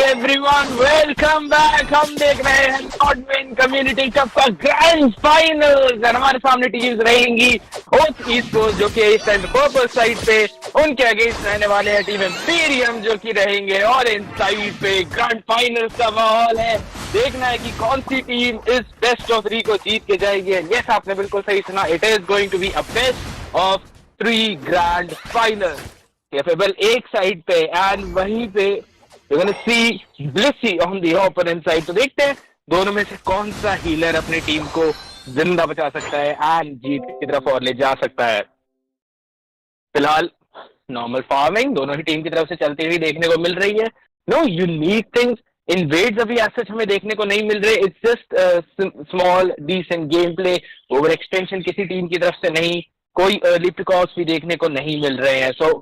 Everyone, welcome back. हम देख रहे हैं नॉट विन कम्युनिटी कप का ग्रैंड फाइनल्स और हमारे सामने टीम्स रहेंगी eSports जो कि इस टाइम पर्पल साइड पे उनके अगेंस्ट रहने वाले हैं टीम एम्पीरियम जो कि रहेंगे ऑरेंज साइड पे। ग्रैंड फाइनल्स का माहौल है, देखना है कि कौन सी टीम इस बेस्ट ऑफ 3 को जीत के जाएगी। यस, आपने बिल्कुल सही सुना, it is going to be a best of 3 grand finals. Capable एक साइड पे एंड वहीं पे you're gonna see Blissey on the opponent side। तो देखते हैं दोनों में से कौन सा हीलर अपनी टीम को जिंदा बचा सकता है एंड जीत की तरफ और ले जा सकता है। फिलहाल नॉर्मल फार्मिंग दोनों ही टीम की तरफ से चलती हुई देखने को मिल रही है। No unique things in waves अभी ऐसे हमें देखने को नहीं मिल रहे। It's just small decent game play, over extension किसी टीम की तरफ से नहीं, कोई अर्ली पिकॉस भी देखने को नहीं मिल रहे हैं। सो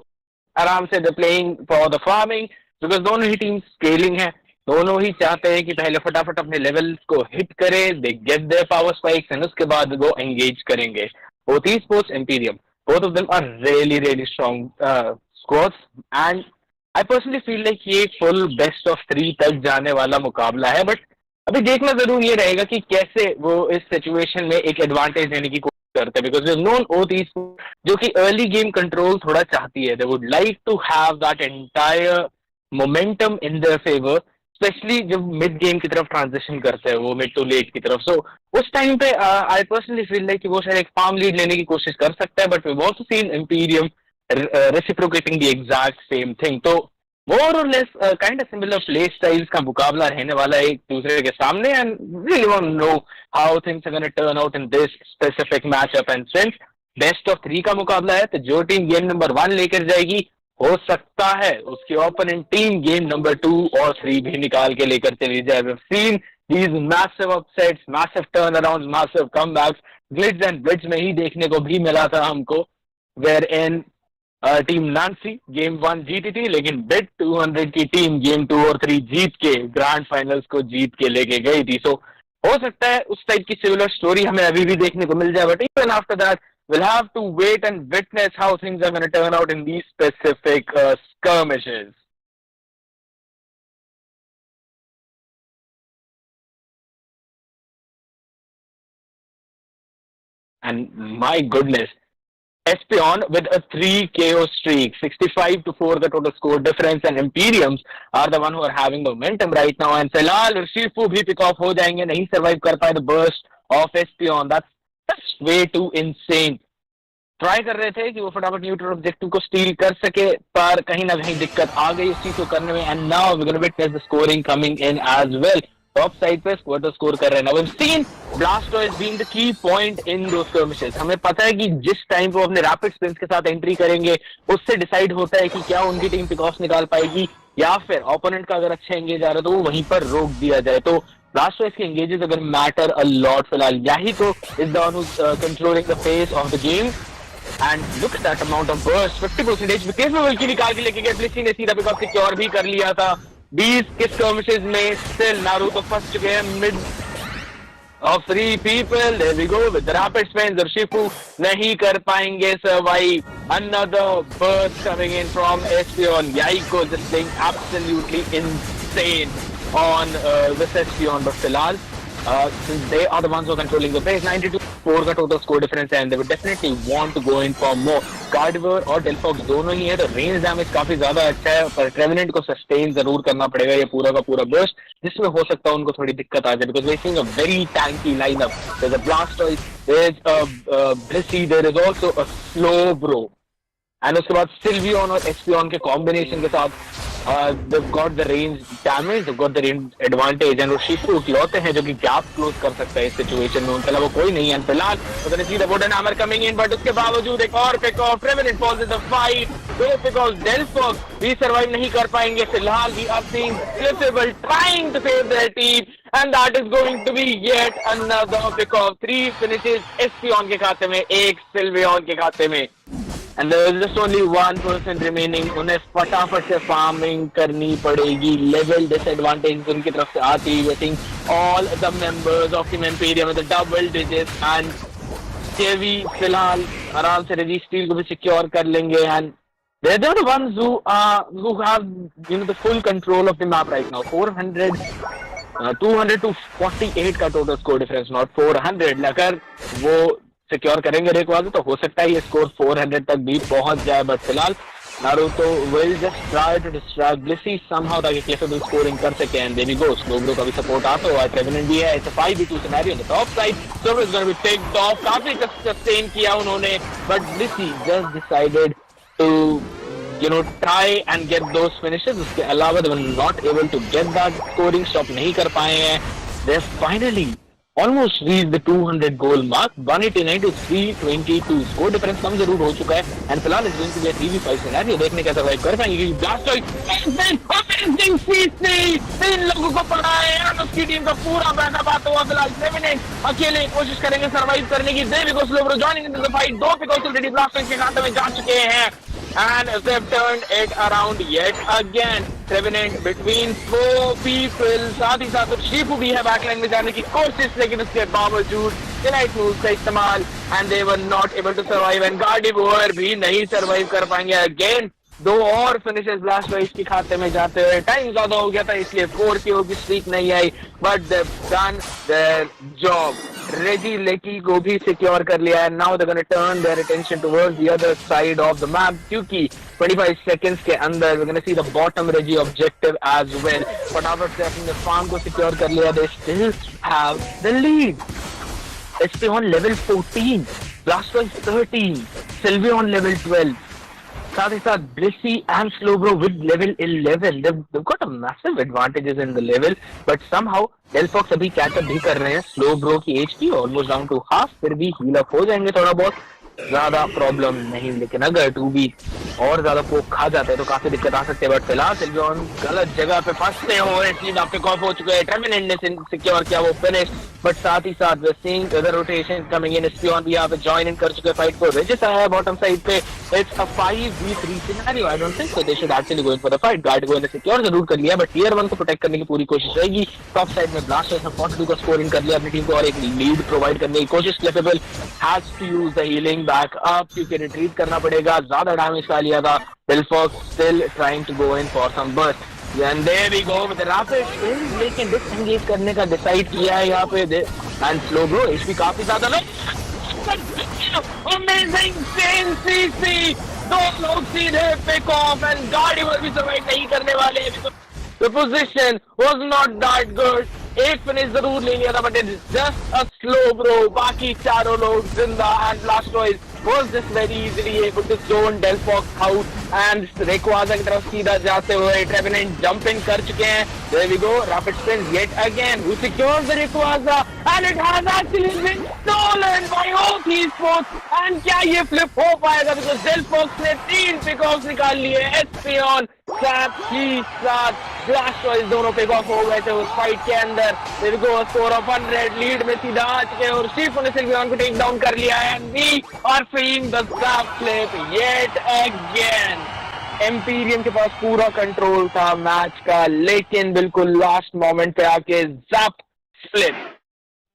आराम से the playing for the farming, because दोनों ही टीम स्केलिंग है, दोनों ही चाहते हैं कि पहले फटाफट अपने लेवल्स को हिट करें, they get their power spikes and उसके बाद वो एंगेज करेंगे। Both eSports, Emperium, both of them are really strong squads and I personally feel like ये फुल बेस्ट ऑफ 3 तक जाने वाला मुकाबला है। बट अभी देखना जरूर ये रहेगा कि कैसे वो इस सिचुएशन में एक एडवांटेज लेने की कोशिश करते हैं, बिकॉज नोन both eSports जो कि अर्ली गेम कंट्रोल थोड़ा चाहती है, they would like to have that entire momentum in their favour, especially जब मिड गेम की तरफ ट्रांजिशन करते हैं वो मिड टू लेट की तरफ। सो उस टाइम पे आई पर्सनली फील लाइक कि वो शायद एक फार्म लीड लेने की कोशिश कर सकता है। But we also seen Emperium reciprocating the exact same thing. तो मोर और less kind of similar play styles का मुकाबला रहने वाला है एक दूसरे के सामने and really want to know how things are gonna turn out in this specific matchup. And since best of 3 का मुकाबला है तो जो टीम गेम नंबर 1 लेकर जाएगी हो सकता है उसकी ओपोनेंट टीम गेम नंबर 2 और 3 भी निकाल के लेकर चली जाए। We've seen these massive upsets, massive turnarounds, massive comebacks, glitz and blitz में ही देखने को भी मिला था हमको, wherein टीम नांसी गेम 1 जीती थी, लेकिन बिट 200 की टीम गेम 2 और 3 जीत के ग्रैंड फाइनल्स को जीत के लेके गई थी। सो हो सकता है उस टाइप की सिमिलर स्टोरी हमें अभी भी देखने को मिल जाए। But even after that we'll have to wait and witness how things are going to turn out in these specific skirmishes. And my goodness, Espion with a 3 KO streak, 65-4 the total score difference, and Emperiums are the one who are having momentum right now. And फिलहाल Shifu भी pick off हो जाएंगे, नहीं survive कर पाए the burst of Espion. That's way too insane. Try कर रहे थे कि वो फटाफट न्यूट्रल ऑब्जेक्टिव को स्टील कर सके, पर कहीं ना कहीं दिक्कत आ गई उस चीज को करने में। And now we gonna witness the scoring coming in as well. Top side पे स्क्वाड स्कोर कर रहे हैं। Now we have seen Blastoise being the key point in those skirmishes. हमें पता है कि जिस टाइम पे वो अपने रैपिड स्पिन्स के साथ एंट्री करेंगे उससे डिसाइड होता है कि क्या उनकी टीम पिकॉस निकाल पाएगी या फिर ओपोनेंट का अगर अच्छा एंगेज आ रहा है तो वो वहीं पर रोक दिया जाए। तो ब्लास्टर्स के एंगेजेस अगर मैटर अ लॉट। फिलहाल यही तो is the one who controlling the pace of the game. And look at that amount of burst, 50% wicket में बल्कि निकाल के लेके गए। ब्लिसी ने सीधा पिकअप सिक्योर भी कर लिया था। 20 के skirmishes में स्टिल नारुतो फंस चुके हैं mid of 3 people। There we go with the rapid spins और शिफू नहीं कर पाएंगे survive। Another burst coming in from Espion। Yaiko just playing absolutely insane on this Espion। But फिलहाल since they are the ones who are controlling the pace, 92-4 का total score difference है, and they would definitely want to go in for more। Cardiver और Delphox दोनों ही है तो range damage काफी ज्यादा अच्छा है, पर ट्रेवेनेंट को सस्टेन जरूर करना पड़ेगा ये पूरा का पूरा बर्स्ट, जिसमें हो सकता है उनको थोड़ी दिक्कत आ जाए। Because we seeing a very tanky lineup. There is a Blastoise, there is a Blissey, there is also a Slowbro ब्रो, एंड उसके बाद सिल्वियन और एस्पियन के कॉम्बिनेशन के साथ they've got the range damage, they've got the range advantage, and वो Shifu इकलौते हैं जो कि गैप क्लोज कर सकता है इस सिचुएशन में, उनके अलावा कोई नहीं है। फिलहाल उधर see the wooden hammer coming in, but उसके बावजूद एक और pick off Trevenant falls in the fight. दो पिक ऑफ डेल्फॉक्स भी सर्वाइव नहीं कर पाएंगे। फिलहाल we are seeing Cliffable trying to save their team, and that is going to be yet another pick of 3 finishes Espion के खाते में, एक सिल्वियन के खाते में। And there is just only one person remaining। उन्हें फटाफट से फार्मिंग करनी पड़ेगी। लेवल डिसएडवांटेज उनकी तरफ से आती है। I think all the members of Team Emperium with the double digits, and केवी फिलहाल आराम से रेजी स्टील को भी सिक्योर कर लेंगे। And They're the ones who have the full control of the map right now. 400 200 to 48 का टोटल स्कोर डिफरेंस, नॉट 400. अगर वो सिक्योर करेंगे रेकवाज तो हो सकता है ये स्कोर 400 तक भी पहुंच जाए, बट फिलहाल Naruto will just try to distract Blissey somehow ताकि क्लिफेबल स्कोरिंग कर सके. And there we go, Slowbro का भी सपोर्ट आता हुआ. ट्रेवेनेंट भी है. It's a 5v2 scenario on the top side. Slowbro is gonna be taked off. काफी सस्टेन किया उन्होंने, but Blissey just decided to try and get those finishes. उसके अलावा they were not able to get that scoring stop, नहीं कर पाए हैं. They finally almost reached the 200 goal mark. 189 to 322 score difference कम जरूर हो चुका है. एंड फिलहाल इस गेम के लिए 3v5 सिनेरियो देखने का सर्वाइव कर पाएंगे क्योंकि ब्लास्टॉइड तीन लोगों को पड़ा है और उसकी टीम का पूरा बैकअप आता हुआ. फिलहाल 7 अकेले कोशिश करेंगे सर्वाइव करने की. देवी को Slowbro joining in the fight. 2 pickoffs already Blastoise के खाते में जा चुके हैं. And they've turned it around yet again. Trevenant between 4 people. साथ ही साथ शीपू भी है बैकलाइन में जाने की कोशिश, लेकिन उसके बावजूद डिनाइट मूव का इस्तेमाल and they were not able to survive. and गार्डिवोर भी नहीं सर्वाइव कर पाएंगे. अगेन 2 और फिनिशेस ब्लास्टॉइड्स के खाते में जाते हुए. टाइम ज्यादा हो गया था इसलिए 4 की स्ट्रीक नहीं आई, but they've done their job. Regieleki को भी सिक्योर कर लिया है. Now they gonna turn their attention towards the other side of the map क्योंकि 25 सेकंड्स के अंदर we gonna see the bottom Regi objective as well. फटाफट से अपने फार्म को सिक्योर कर लिया. They still have the lead. SP on level 14, Blastoise 13, Sylvi on level 12. साथ ही साथ Blissey and Slowbro with level 11. They've got a massive advantages in the level, but somehow Delphox अभी कैचअप भी कर रहे हैं. Slowbro की HP almost down to half, फिर भी हील अप हो जाएंगे थोड़ा बहुत, ज्यादा प्रॉब्लम नहीं. लेकिन अगर 2B और ज्यादा पोक खा जाते हैं तो काफी दिक्कत आ सकती है. बट फिलहाल सिल्वियन गलत जगह पे फंसते हो, इसलिए आपके कॉप हो चुके हैं. ट्रेवेनेंट ने सिक्योर किया वो फिनिश, बट साथ ही साथ the seeing other rotation coming in. Espeon भी यहाँ पे ज्वाइन इन कर चुके हैं फाइट को. रेजिस आया है बॉटम साइड पे. It's a 5v3 scenario. I don't think so they should actually go in for the fight. Guard को सिक्योर जरूर कर लिया, बट टियर 1 को प्रोटेक्ट करने की पूरी कोशिश रहेगी. टॉप साइड में ब्लास्टर्स ने 42 का स्कोरिंग कर लिया अपनी टीम को और एक लीड प्रोवाइड करने की कोशिश. Cliffable has to use the healing back up क्योंकि रिट्रीट करना पड़ेगा. ज्यादा डैमेज का लिया था. Delphox still trying to go in for some burst. And there we go with the rapid spin. लेकिन डिसएंगेज करने का डिसाइड किया है यहाँ पे. And Slowbro HP काफी ज्यादा लो. Amazing CC. 2 लोग सीधे pick off and गार्डिवर भी सर्वाइव नहीं करने वाले. The position was not that good. एक फिनिश जरूर ले लिया था, but it's just a Slowbro. बाकी चारों लोग जिंदा. And Blastoise was just very easily able to zone Delphox out and Rayquaza की तरफ सीधा जाते हुए Trevenant jump in कर चुके हैं. There we go, rapid spin yet again. Who secures the Rayquaza and it has actually been stolen by Oak eSports. And क्या ये flip हो पाएगा because Delphox ने 3 pick-offs निकाल लिए. Espeon, Sap के साथ Blastoise दोनों pick-off हो गए थे उस फाइट के अंदर. There we go, score of 100. Lead में सीधा आ चुके हैं और Shifu ने सिल्वियन को टेक डाउन कर लिया है. We are seeing the Zap flip yet again. Emperium के पास पूरा कंट्रोल था मैच का, लेकिन बिल्कुल लास्ट मोमेंट पे आके Zap flip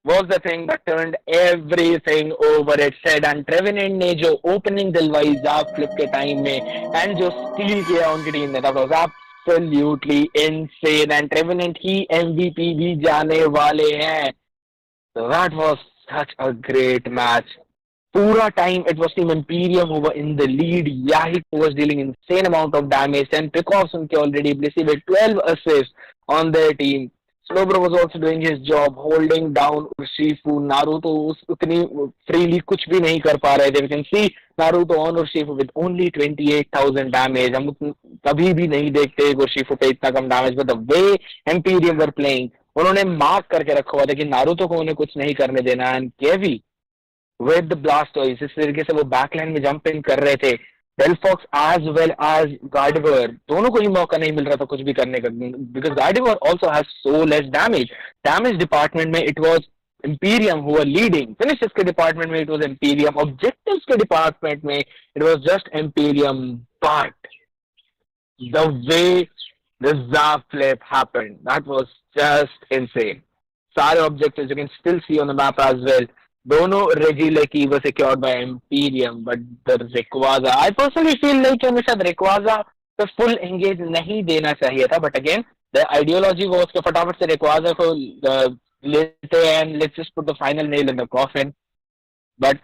was the thing that turned everything over its head. And Trevenant ने जो ओपनिंग दिलवाई Zap flip के टाइम में एंड जो स्टील किया उनकी टीम ने, that was absolutely insane. And Trevenant he MVP भी जाने वाले हैं. So that was such a great match. पूरा time it was team Emperium who were in the lead. Yahik was dealing insane amount of damage. 10 pick-offs उनके already. Blissey with 12 assists on their team. Slowbro was also doing his job, holding down Urshifu. Naruto उतनी freely कुछ भी नहीं कर पा रहे थे. We can see Naruto on Urshifu with only 28,000 damage. हम कभी भी नहीं देखते Urshifu पे इतना कम damage. But the way Emperium were playing, उन्होंने मार्क करके रखा हुआ था कि नारुतो को उन्हें कुछ नहीं करने देना. एंड केवी विद द ब्लास्टॉइड्स इस तरीके से वो बैकलाइन में जंप इन कर रहे थे. Delphox as well as Gardevoir, दोनों को ही मौका नहीं मिल रहा था कुछ भी करने का, because Gardevoir also has so less damage. Damage department में it was Emperium who were leading. Finishes के department में it was Emperium. Objectives के department में it was just Emperium. But the way the Zap flip happened, that was just insane. सारे objectives you can still see on the map as well. दोनों Regieleki की वो secured by Emperium, but the Rayquaza, I personally feel like हमें शायद रिक्वाजा पे full engage नहीं देना चाहिए था, बट अगेन द आइडियोलॉजी वो उसके फटाफट से रिक्वाजा को लेते हैं and let's just put the final nail in the coffin. But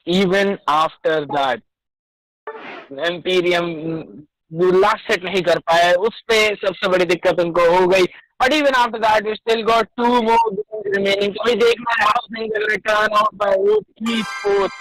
even after that Emperium last set नहीं कर पाए, उस पे सबसे बड़ी दिक्कत उनको हो गई. But even after that we still got 2 more games remaining. तो देखना है how things will turn out by eSports,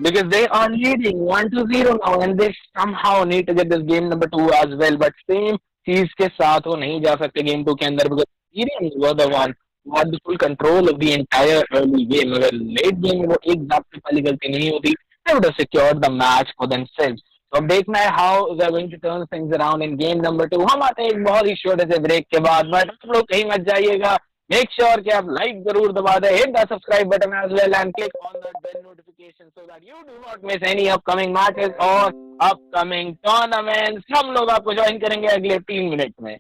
because they are leading 1-0 now and they somehow need to get this game number 2 as well. But same चीज के साथ वो नहीं जा सकते गेम 2 के अंदर, because Emperium were the one who had the full control of the entire early game. अगर लेट गेम में वो एक दाप से पहली गलती नहीं होती, they would have secured the match for themselves. तो अब देखना है how they are going to turn things around in game number 2. हम आते हैं एक बहुत ही छोटे से ब्रेक के बाद, बट आप लोग कहीं मत जाइएगा. मेक श्योर कि आप लाइक जरूर दबा दें, hit the subscribe button as well and click on the bell notification so that you do not miss any upcoming matches और अपकमिंग टूर्नामेंट्स. हम लोग आपको ज्वाइन करेंगे अगले 3 मिनट में.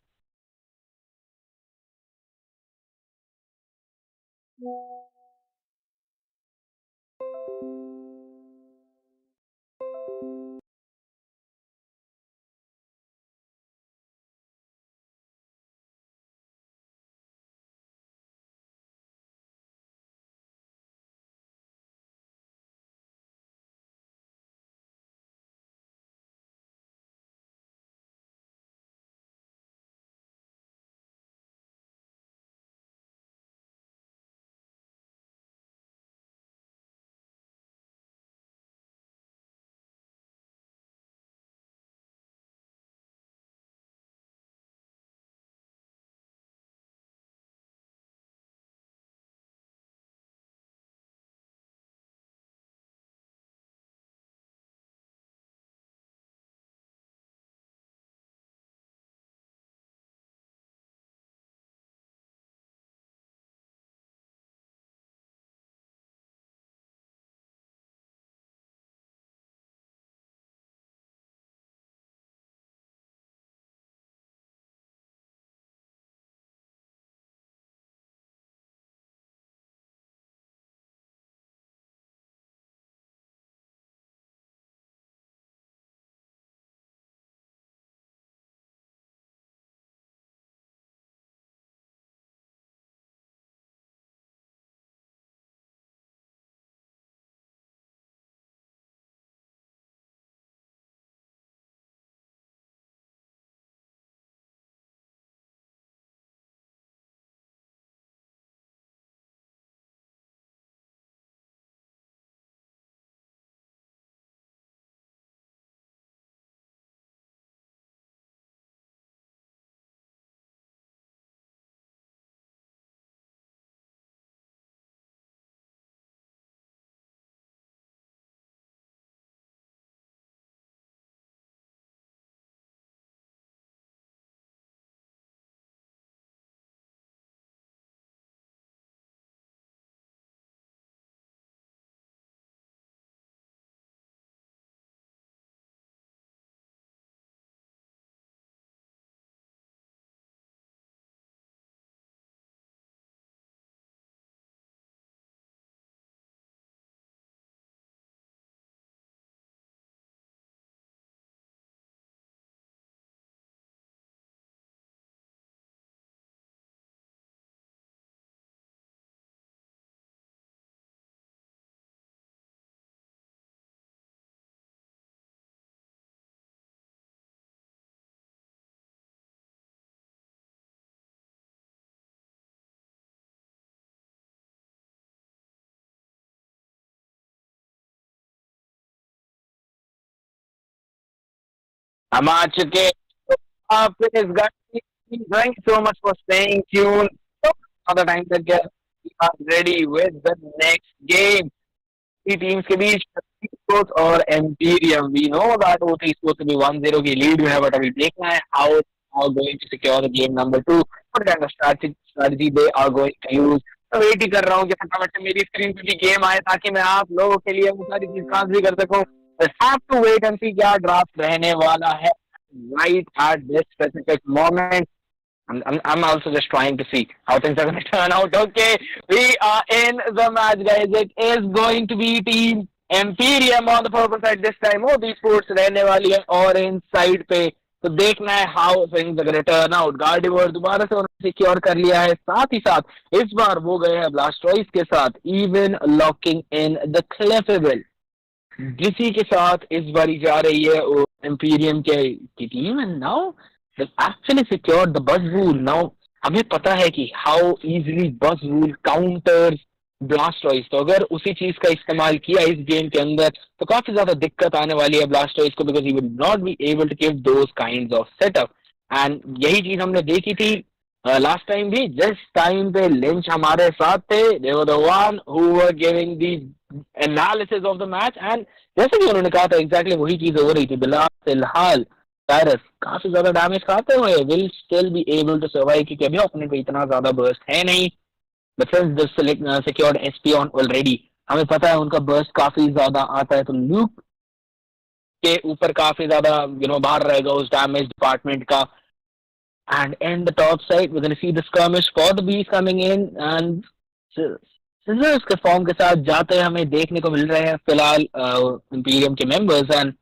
हम आ चुके. आप इस गाड़ी. Thank you so much for staying tuned. So the time that we are ready with the next game. Teams के बीच eSports और Emperium. We know that both eSports will be 1-0 की लीड में है, बट अभी देखना है how going to secure the game number 2. What kind of strategy they are going to use. तो wait ही कर रहा हूँ कि फटाफट से मेरी स्क्रीन पे भी गेम आए ताकि मैं आप लोगों के लिए वो सारी चीज ट्रांस भी कर सकूँ. Have to wait and see क्या ड्राफ्ट रहने वाला है right at this specific moment. I'm also just trying to see how things are going to turn out. Okay, we are in the match, guys. It is going to be team Emperium on the purple side this time. Oh, these sports रहने वाली है orange side पे. तो देखना है how things are going to turn out. गार्डिवर दोबारा से उन्होंने सिक्योर कर लिया है. साथ ही साथ इस बार वो गए हैं ब्लास्टॉइस के साथ, even locking in the Clefable. जिसी के साथ इस बारी जा रही है एम्पीरियम की team. And now actually secured the बज रूल. नाउ हमें पता है कि हाउ इजीली बज रूल काउंटर्स ब्लास्टॉइस. तो अगर उसी चीज का इस्तेमाल किया इस गेम के अंदर तो काफी ज्यादा दिक्कत आने वाली है ब्लास्टॉइस को, because he will not be able to give those kinds of setup. And यही चीज हमने देखी थी लास्ट टाइम भी. जिस टाइम पे लिंच हमारे साथ थे, they were the one who were giving the analysis of the match. And जैसे कि उन्होंने कहा था एग्जैक्टली वही चीज हो रही थी. फिलहाल साइरस काफी ज्यादा डैमेज खाते हुए will still be able to survive, क्योंकि अभी अपने पे इतना ज्यादा बर्स्ट है नहीं. But since the secured SP on already, हमें पता है उनका बर्स्ट काफी ज्यादा आता है. तो लूप के ऊपर काफी ज्यादा बाहर रहेगा उस डैमेज डिपार्टमेंट का. And in the top side, we're going to see the skirmish for the bees coming in. And scissors के फॉर्म के साथ जाते हमें देखने को मिल रहे हैं फिलहाल इंपीरियम के members. And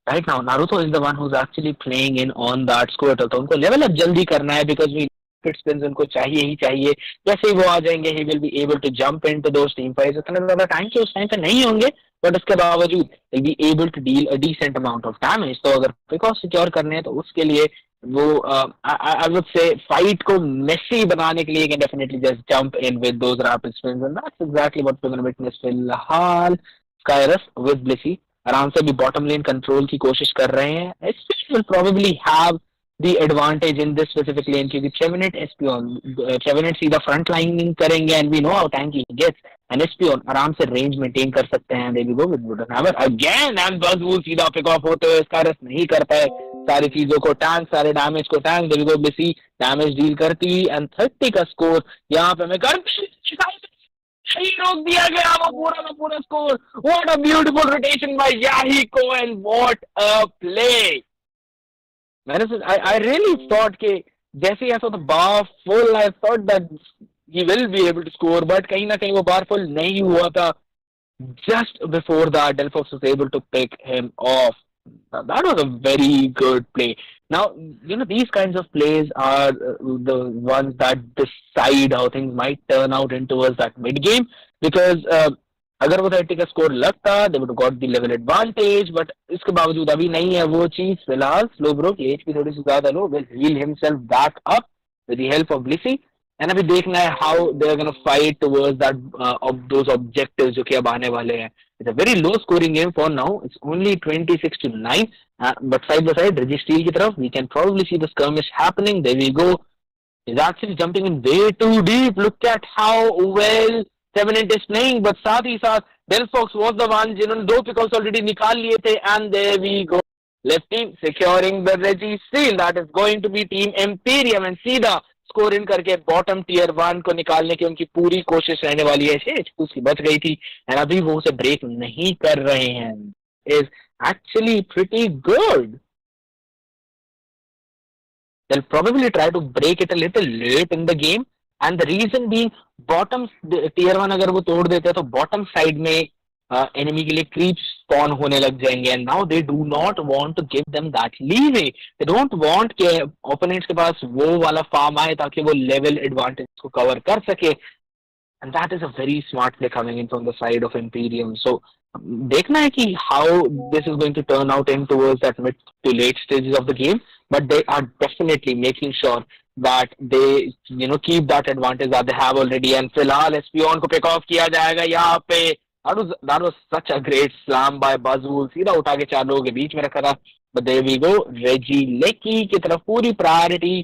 right now Naruto is the one who is actually playing in on that squatter. तो उनको लेवल अप जल्दी करना है, बिकॉज वी स्पिन्स उनको चाहिए ही चाहिए. जैसे ही वो आ जाएंगे he will be able to jump into those team fights. उतना ज्यादा टाइम के उस टाइम पे नहीं होंगे, बट उसके बावजूद will be able to deal a decent amount of damage. तो अगर पिकॉस सिक्योर करने हैं तो उसके लिए वो आई वुड से फाइट को मेसी बनाने के लिए can definitely just jump in with those rapid spins. And that's exactly what we gonna witness फिलहाल. स्काइरस विद ब्लिसी आराम से भी बॉटम लेन कंट्रोल की कोशिश कर रहे हैं. SP will probably have the advantage in this specific lane, क्योंकि ट्रेवेनेट एसपी ऑन ट्रेवेनेट सीधा फ्रंट लाइनिंग करेंगे. And we know how tanky he gets. And SP on आराम से रेंज मेंटेन कर सकते हैं. They will go with wooden hammer again. And बस वो सीधा पिक ऑफ होते हुए स्काइरस नहीं कर पाए सारी चीजों को. टैंक सारे डैमेज को tank. They will go Blessy damage deal करती. एंड 30 का स्कोर यहाँ पे मैं कर सही रोक दिया गया वो पूरा का पूरा score. What a beautiful rotation by Yahiko and what a play. मैंने आई रियली थॉट के जैसे ही ऐसा तो bar full, I thought that he will be able to score, but कहीं ना कहीं वो बार फुल नहीं हुआ था. Just before that Delphox was able to pick him off. That was a very good play. Now, these kinds of plays are the ones that decide how things might turn out in towards that mid game. Because अगर वो 30 का score लगता, they would have got the level advantage. But इसके बावजूद अभी नहीं है वो चीज. फिलहाल स्लोब्रो की एचपी थोड़ी सी ज्यादा लो, will heal himself back up with the help of Blissey. And अभी देखना है how they're gonna fight towards that of those objectives जो कि अब आने वाले हैं. It's a very low scoring game for now. It's only 26-9. But side by side, Reggie Steele की तरफ, we can probably see the skirmish happening. There we go. He's actually jumping in way too deep. Look at how well Sevenint is playing. But साथ ही साथ, Delphox was the one जिन्होंने 2 pickles already निकाल लिए थे. And there we go. Left team securing the Reggie Steele. That is going to be team Emperium. And सीधा score in करके bottom tier 1 को निकालने की उनकी पूरी कोशिश रहने वाली है. शेष उसकी बच गई थी एंड अभी वो उसे ब्रेक नहीं कर रहे हैं. Is actually pretty good. They'll probably try to break it a little late in the game, and the reason being bottom tier 1 अगर वो तोड़ देते हैं तो bottom side में enemy के लिए creeps spawn होने लग जाएंगे. And now they do not want to give them that leeway. They don't want कि opponents के पास वो वाला farm आए ताकि वो level advantage को cover कर सके. And that is a very smart play coming in from the side of Emperium. So देखना है कि how this is going to turn out in towards that mid to late stages of the game. But they are definitely making sure that they keep that advantage that they have already. And फिलहाल एसपीओन को pick off किया जाएगा यहाँ पे. That was such a great slam by Bazul. सीधा उठा के 4 लोगों के बीच में रखा था. But there we go. Reggie Lecky की तरफ पूरी priority.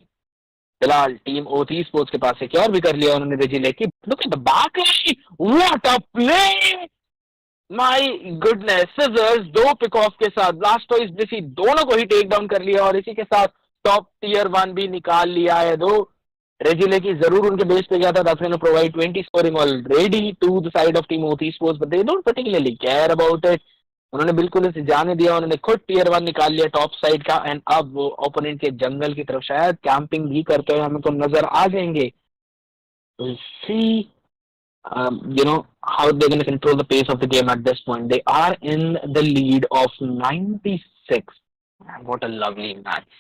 फिलहाल टीम ओथी स्पोर्ट्स के पास सिक्योर भी कर लिया उन्होंने Reggie Lecky. Look at the back line. What a play! My goodness. Scissors 2 pick off के साथ ब्लास्टॉइस ब्लिसी दोनों को ही टेक डाउन कर लिया और इसी के साथ टॉप टियर 1 भी निकाल लिया है. दो Reggie Lecky जरूर उनके बेस पे गया था. That's going to provide 20 scoring already to the side of team OT Sports, but they don't particularly care about it. उन्होंने बिल्कुल इसे जाने दिया, उन्होंने खुद टीयर 1 निकाल लिया टॉप साइड का, एंड अब वो ओपोनेंट के जंगल की तरफ शायद कैंपिंग भी करते हुए हमें को नजर आ जाएंगे. सी how they're going to control the pace of the game at this point. They are in the lead of 96. Man, what a lovely match.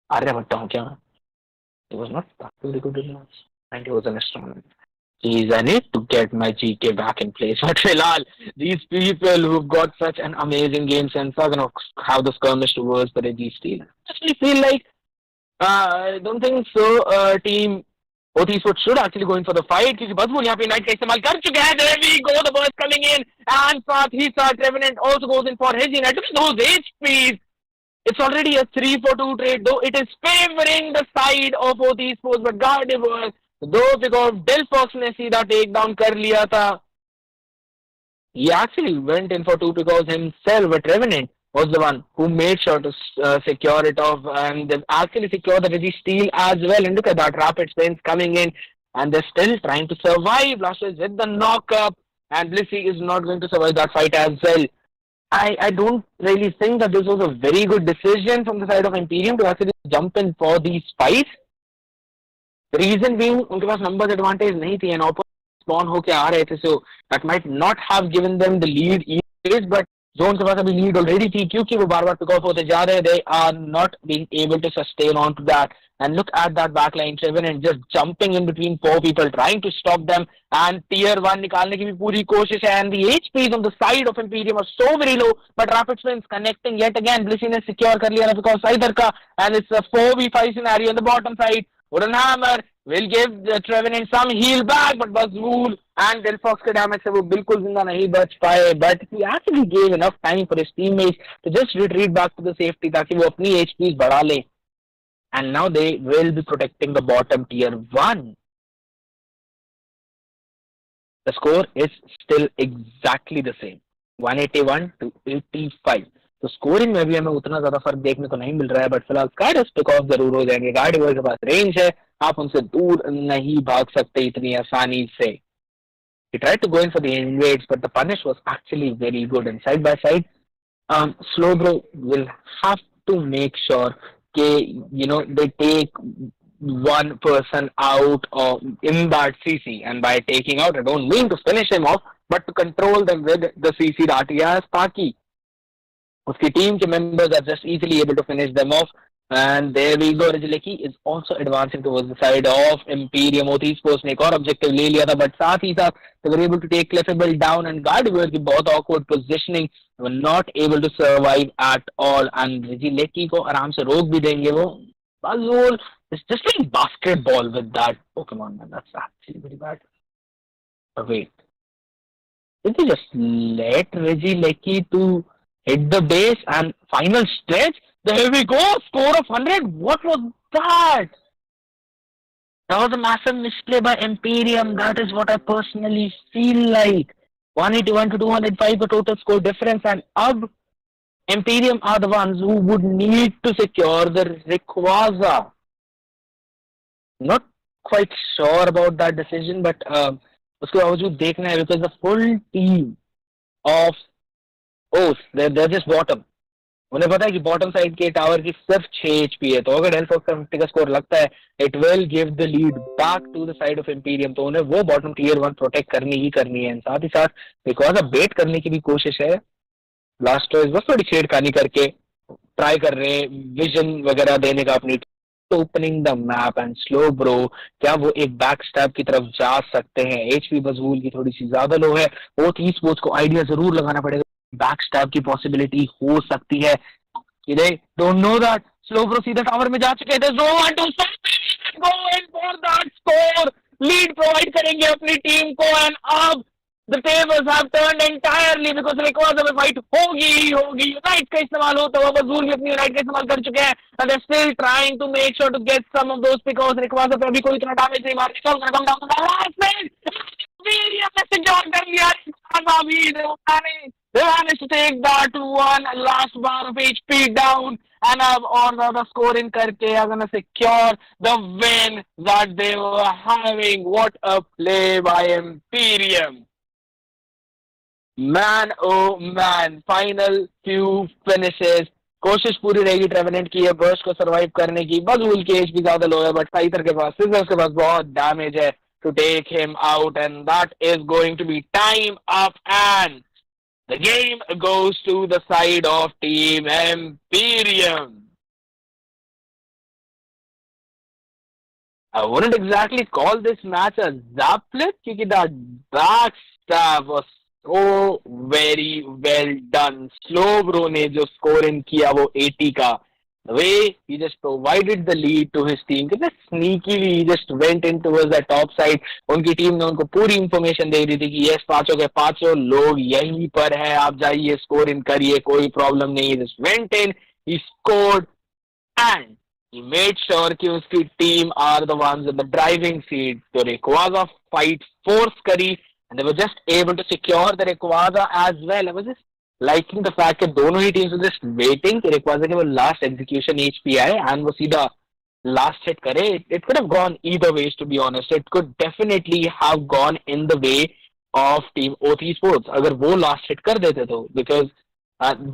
Aryabhatta kya? It was not that very good in match. And he was an astronomer. Jeez, I need to get my GK back in place. But Filal, these people who've got such an amazing game sense are going to have the skirmish towards the Reggie Steel. I actually feel like, I don't think so, team eSports should actually go in for the fight क्योंकि बदबूल यहाँ पे night का इस्तेमाल कर चुके हैं. There we go, the burst coming in, and साथ ही साथ Revenant also goes in for his unit. Look at those HPs. It's already a 3-for-2 trade, though it is favoring the side of eSports, but Gardevoir, though because Delphox ने सीधा take down कर लिया था, he actually went in for 2 because himself, but Revenant was the one who made sure to secure it off, and they've actually secured the Reggie Steel as well. And look at that, rapid spins coming in, and they're still trying to survive. Blastoise with the knock-up, and Blissey is not going to survive that fight as well. I don't really think that this was a very good decision from the side of Emperium to actually jump in for these fights. The reason being, उनके पास numbers advantage नहीं थी, and opponent spawn होके आ रहे थे, so that might not have given them the lead either, but zone के पास अभी lead already थी क्योंकि वो बार बार पिक ऑफ होते जा रहे हैं. They are not being able to sustain on to that, and look at that back line Trevenant and just jumping in between 4 people trying to stop them, and tier 1 निकालने की भी पूरी कोशिश है. And the HPs on the side of Emperium are so very low, but rapid spins connecting yet again. Blissey ने secure कर लिया because Scyther का, and it's a 4v5 scenario on the bottom side. Wooden hammer will give the Trevenant some heal back, but Bazul and Delphox के damage से वो बिल्कुल जिंदा नहीं बच पाए. But he actually gave enough time for his teammates to just retreat back to the safety ताकि वो अपनी HPs बढ़ा ले. And now they will be protecting the bottom tier 1. The score is still exactly the same, 181 to 85. तो scoring में भी हमें उतना ज्यादा फर्क देखने को नहीं मिल रहा है, बट फिलहाल स्काइडस पिक ऑफ जरूर हो जाएंगे. गार्डिवर के पास रेंज है, आप उनसे दूर नहीं भाग सकते इतनी आसानी से. He tried to go in for the invades, but the punish was actually very good. And side by side, Slowbro will have to make sure that they take one person out of in that CC. And by taking out, I don't mean to finish him off, but to control them with the CC that he has, ताकि उसकी team के members are just easily able to finish them off. And there we go. Regileki is also advancing towards the side of Emperium. eSports ने एक और objective ले लिया था, but साथ ही साथ they were able to take Clefable down, and Gardevoir की बहुत awkward positioning, were not able to survive at all. And Regileki को आराम से रोक भी देंगे वो. Bazul is just playing basketball with that Pokemon, man. That's actually very bad. But wait, did they just let Regileki to hit the base and final stretch? There we go, score of 100. What was that? That was a massive misplay by Emperium. That is what I personally feel like. 181 to 205 the total score difference, and अब Emperium are the ones who would need to secure the Rayquaza. Not quite sure about that decision, but उसके बावजूद देखना है because the full team of they're just bottom. उन्हें पता है कि bottom side के टावर की सिर्फ 6 HP है, तो अगर Delphox का 50 का स्कोर लगता है, it will give the lead back to the side of Emperium. तो उन्हें वो बॉटम टियर 1 प्रोटेक्ट करनी ही करनी है. साथ ही साथ बिकॉज बेट करने की भी कोशिश है. ब्लास्टर्स बस थोड़ी छेड़खानी करके ट्राई कर रहे हैं विजन वगैरह देने का अपनी opening the map. And slow bro, क्या वो एक बैक स्टैप की तरफ जा सकते हैं? एचपी बजूल की थोड़ी सी ज्यादा लो है, वो eSports को आइडिया जरूर लगाना पड़ेगा. बैक स्टैप की पॉसिबिलिटी हो सकती है. They don't know that. Slow Bro सीधे टावर में जा चुके हैं. There's no one to stop. Go in for that score. Lead provide करेंगे अपनी टीम को, and अब the tables have turned entirely because Rayquaza में fight होगी. Unite का इस्तेमाल होता हुआ बजूल भी अपनी Unite का इस्तेमाल कर चुके हैं, and they're still trying to make sure to get some of those because Rayquaza पे अभी कोई इतना डैमेज नहीं मार रहा. Come down to the last minute. They managed to take that one last bar of HP down, and अब और ज़्यादा scoring करके are gonna secure the win that they were having. What a play by Emperium! Man oh man, final few finishes, कोशिश पूरी रहेगी ट्रेवेनेंट की है burst को सरवाइव करने की, बस वूल की एचपी ज्यादा लो है, बट साइथर के पास, सिजर्स के पास बहुत डैमेज है to take him out, and that is going to be time up, and the game goes to the side of team Emperium. I wouldn't exactly call this match a zap flip because that backstab was so very well done. Slow bro ने जो score in किया वो 80 का. The way he just provided the lead to his team, because sneakily he just went in towards the top side. उनकी team ने उनको पूरी information दे दी थी कि yes पांचों के पांचों लोग यहीं पर हैं, आप जाइए score in करिए, कोई problem नहीं. He just went in, he scored, and he made sure कि उसकी team are the ones in the driving seat. तो Rayquaza fight force करी, and they were just able to secure the Rayquaza as well. I was just liking the fact that दोनों ही teams were just waiting कि Rayquaza के वो last execution HP आए and वो सीधा last hit करे. It could have gone either ways, to be honest. It could definitely have gone in the way of team OT Sports अगर वो last hit कर देते तो, because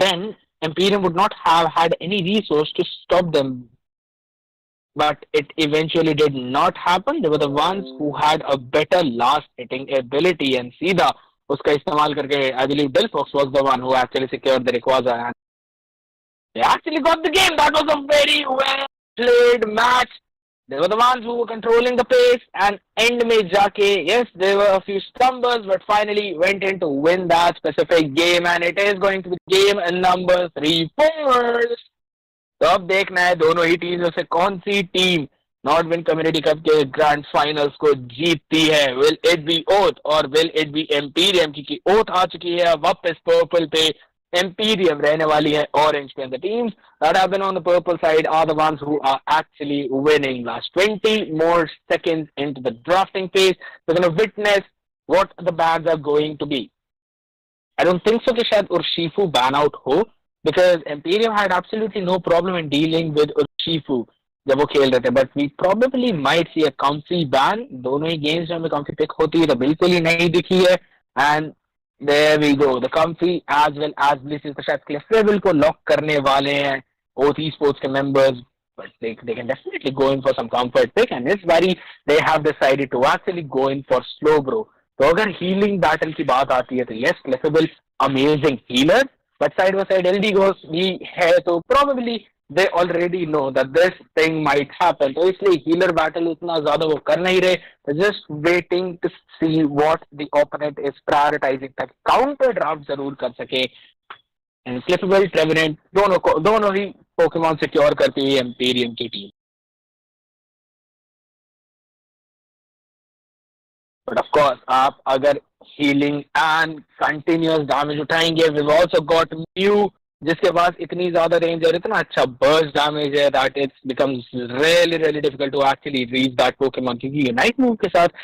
then Emperium would not have had any resource to stop them. But it eventually did not happen. They were the ones who had a better last hitting ability, and सीधा उसका इस्तेमाल करके, I believe Delphox was the one who actually secured the Rayquaza, and they actually got the game. That was a very well played match. They were the ones who were controlling the pace, and end में जाके, yes, there were a few stumbles, but finally went in to win that specific game, and it is going to be game number 3 4. तो अब देखना है दोनों ही team में से कौन सी team north win community cup के ग्रैंड फाइनल्स को जीतती है. विल इट बी ओथ और विल इट बी एम्पीरियम, क्योंकि ओथ आ चुकी है वापस पर्पल पे, एम्पीरियम रहने वाली है ऑरेंज पे. The teams that have been on the purple side are the ones who are actually winning. Last 20 more seconds into the drafting phase, we are gonna witness what the bans are going to be. I don't think so कि शायद Urshifu ban out हो, because Emperium had absolutely no problem in dealing with Urshifu जब वो खेल रहे थे, but we probably might see a comfy ban. दोनों ही games में हमें comfy pick होती है तो बिल्कुल ही नहीं दिखी है, and there we go, the comfy as well as Bliss तो शायद Clefable को lock करने वाले हैं OT Sports के members, but they can definitely go in for some comfort pick, and this बारी they have decided to actually go in for slow bro. तो अगर healing battle की बात आती है तो yes, Clefable amazing healer, but side by side Eldegoss भी है, तो probably they already know that this thing might happen, तो इसलिए healer battle उतना ज्यादा वो कर नहीं रहे. just waiting to see what the opponent is prioritizing ताकि counter draft जरूर कर सके. and Clefable, Trevenant दोनों ही Pokemon secure करती है Emperium की टीम. But of course, आप अगर healing and continuous damage उठाएंगे, we've also got Mew जिसके पास इतनी ज्यादा रेंज और इतना अच्छा burst damage है that it becomes really difficult to actually reach that Pokemon, क्योंकि Unite move के साथ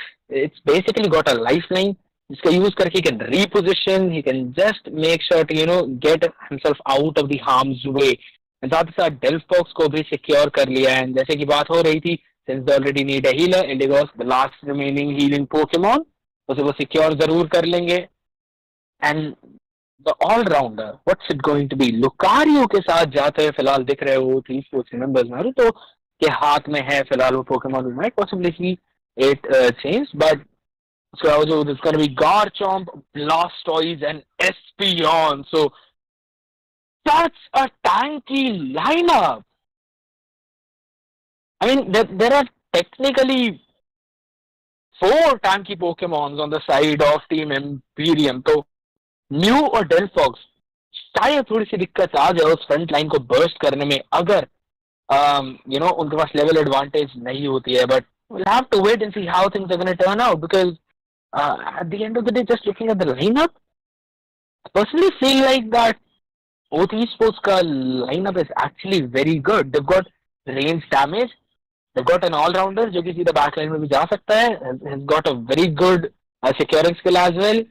it's basically got a lifeline जिसका use करके he can reposition, he can just make sure to get himself out of the harm's way. and साथ ही साथ Delphox को भी secure कर लिया है, जैसे कि बात हो रही थी, since they already need a healer, Eldegoss the last remaining healing Pokemon, उसे वो secure जरूर कर लेंगे. and the all-rounder, what's it going to be? Lucario के साथ जाते हैं फिलहाल दिख रहे हो 3 sports members नारुतो के हाथ में है फिलहाल वो pokemonunite, possibly it changed, but so it's going to be Garchomp, Blastoise and Espeon. So that's a tanky lineup. I mean, there are technically 4 tanky Pokemons on the side of Team Emperium. तो Mew और Delphox शायद थोड़ी सी दिक्कत आ जाए उस front line को burst करने में अगर उनके पास लेवल एडवांटेज नहीं होती है. But we'll have to wait and see how things are going to turn out, because at the end of the day, just looking at the lineup, I personally feel like that OT Sports का lineup is actually very good. They've got range damage, they've got an all-rounder जो कि सीधा backline में भी जा सकता है, has got a very good securing skill as well.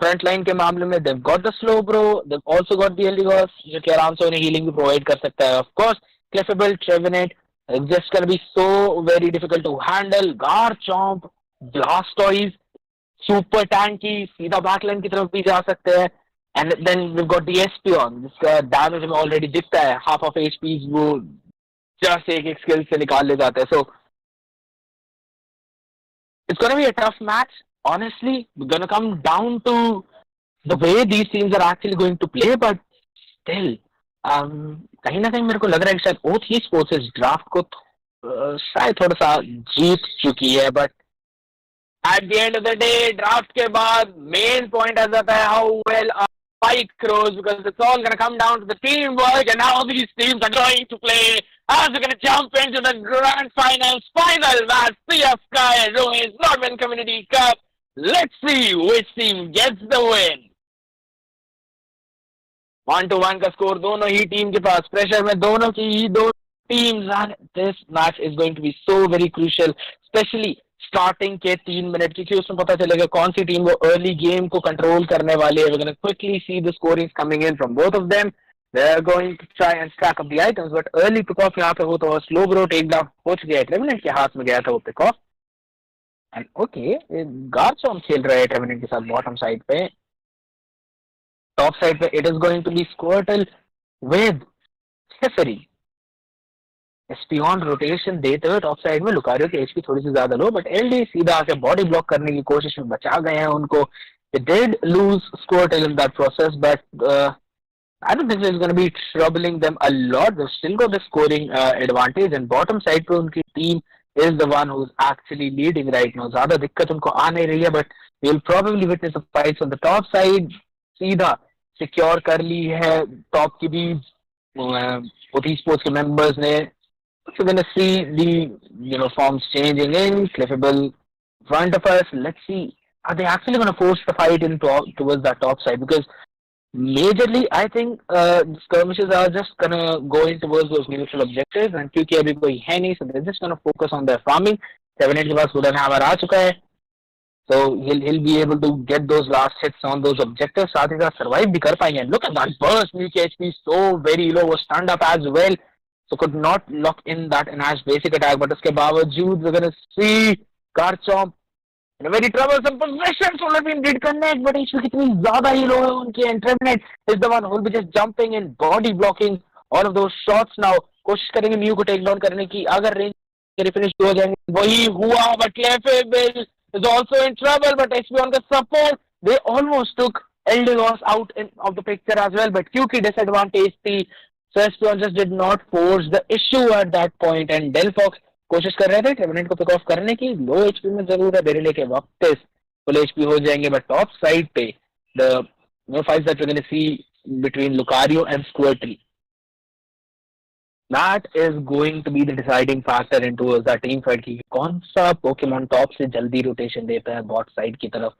Front line के मामले में they've got the slow bro, they've also got the Eldegoss जो कि आराम से उन्हें healing भी provide कर सकता है. Of course, Clefable, Trevenant, it's just gonna be so very difficult to handle. Garchomp, Blastoise, super tanky, सीधा बैकलाइन की तरफ भी जा सकते हैं. And then we got the Espeon, जिसका डैमेज हमें ऑलरेडी दिखता है. हाफ ऑफ एचपी वो जस्ट एक एक स्किल से निकाल ले जाते हैं. So it's gonna be a tough match. Honestly, we're gonna come down to the way these teams are actually going to play, but still, कहीं ना कहीं मेरे को लग रहा है कि शायद ओथ ही स्पोर्ट्स इस ड्राफ्ट को शायद थोड़ा सा जीत चुकी है. But at the end of the day, draft के बाद main point आ जाता है how well our spike grows, because it's all going to come down to the teamwork and how these teams are going to play as we're going to jump into the grand finals, final match, CF Sky and Rohit's Nordman Community Cup. Let's see which team gets the win. 1-1 का score दोनों ही team के पास. Pressure में दोनों की ही दो teams. This match is going to be so very crucial, specially starting के 3 minute, क्योंकि उसमें पता चलेगा कौन सी टीम वो अर्ली गेम को कंट्रोल करने वाली है. We gonna quickly see the scorings coming in from both of them. They are going to try and stack up the items, but early pick off यहाँ पे हो तो स्लो ब्रो टेक डाउन हो चुकी है. ट्रेविनेंट के हाथ में गया था वो pick off. And okay, Garchomp खेल रहे हैं ट्रेविनेंट के साथ बॉटम साइड पे. टॉप साइड पे it is going to be Squirtle with safari. Espeon rotation देते हुए टॉप साइड में. लुकारियो की एचपी थोड़ी सी ज्यादा लो, बट एलडी सीधा आके बॉडी ब्लॉक करने की कोशिश में बचा गए हैं उनको. They did lose Squirtle in that process, but I don't think it's going to be troubling them a lot. They've still got the scoring advantage, and bottom side पे उनकी team is the one who's actually leading right now. ज़्यादा दिक्कत उनको आ नहीं रही है, but we'll probably witness the fights on the top side. सीधा secure कर ली है टॉप की भी eSports के मेंबर्स ने. We're going to see the forms changing in Cliffable in front of us. Let's see, are they actually going to force the fight towards that top side? Because majorly I think skirmishes are just going to go in towards those neutral objectives, and क्योंकि अभी कोई है नहीं, so they're just going to focus on their farming. 7 के पास wooden hammer आ चुका है, so he'll be able to get those last hits on those objectives. साथ ही साथ survive भी कर पाएंगे. Look at that burst, Nuke HP so very low, was stunned up as well, so could not lock in that enhanced basic attack. But उसके बावजूद we're gonna see Garchomp in a very troublesome position. Solar Beam did connect, but HP कितनी ज़्यादा ही low है उनकी. And Trevenant is the one who will be just jumping and body blocking all of those shots now. कोशिश करेंगे Mew को take down करने की. अगर range finish हो जाएंगे, वही हुआ. But Clefable is also in trouble, but Espeon का support, they almost took Eldegoss out of the picture as well, but क्योंकि disadvantage थी, so Espeon just did not force the issue at that point. And Delphox कोशिश कर रहे थे ट्रेविनेंट को pick of करने की. लो एचपी में जरूर है, बेरिले के वापस फुल एचपी हो जाएंगे. बट टॉप साइड पे the fights that we gonna see between Lucario and Squirtle, that is going to be the deciding factor into that team fight की कौन सा पोकेमॉन टॉप से जल्दी रोटेशन देता है बॉट साइड की तरफ.